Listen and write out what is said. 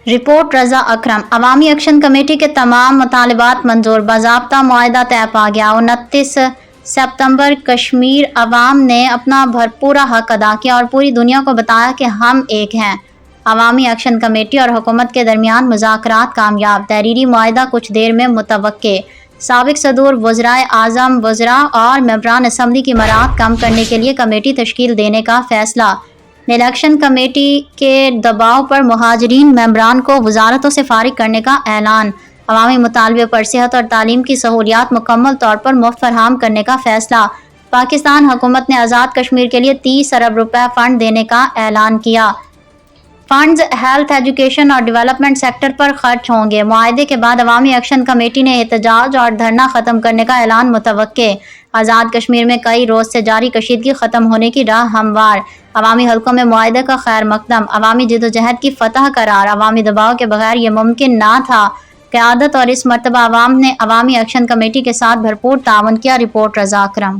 Report رضا اکرم۔ عوامی action committee کے تمام مطالبات منظور، باضابطہ معاہدہ طے پا گیا۔ 29 ستمبر کشمیر عوام نے اپنا بھرپور حق ادا کیا اور پوری دنیا کو بتایا کہ ہم ایک ہیں۔ عوامی ایکشن کمیٹی اور حکومت کے درمیان مذاکرات کامیاب، تحریری معاہدہ کچھ دیر میں متوقع۔ سابق صدور، وزرائے اعظم، وزراء اور ممبران اسمبلی کی مراعات کم کرنے کے لیے کمیٹی تشکیل دینے کا فیصلہ۔ الیکشن کمیٹی کے دباؤ پر مہاجرین ممبران کو وزارتوں سے فارغ کرنے کا اعلان۔ عوامی مطالبے پر صحت اور تعلیم کی سہولیات مکمل طور پر مفت فراہم کرنے کا فیصلہ۔ پاکستان حکومت نے آزاد کشمیر کے لیے 30 ارب روپے فنڈ دینے کا اعلان کیا۔ فنڈز ہیلتھ، ایجوکیشن اور ڈیولپمنٹ سیکٹر پر خرچ ہوں گے۔ معاہدے کے بعد عوامی ایکشن کمیٹی نے احتجاج اور دھرنا ختم کرنے کا اعلان متوقع۔ آزاد کشمیر میں کئی روز سے جاری کشیدگی ختم ہونے کی راہ ہموار۔ عوامی حلقوں میں معاہدے کا خیر مقدم، عوامی جدوجہد کی فتح قرار۔ عوامی دباؤ کے بغیر یہ ممکن نہ تھا۔ قیادت اور اس مرتبہ عوام نے عوامی ایکشن کمیٹی کے ساتھ بھرپور تعاون کیا۔ رپورٹ رضا اکرم۔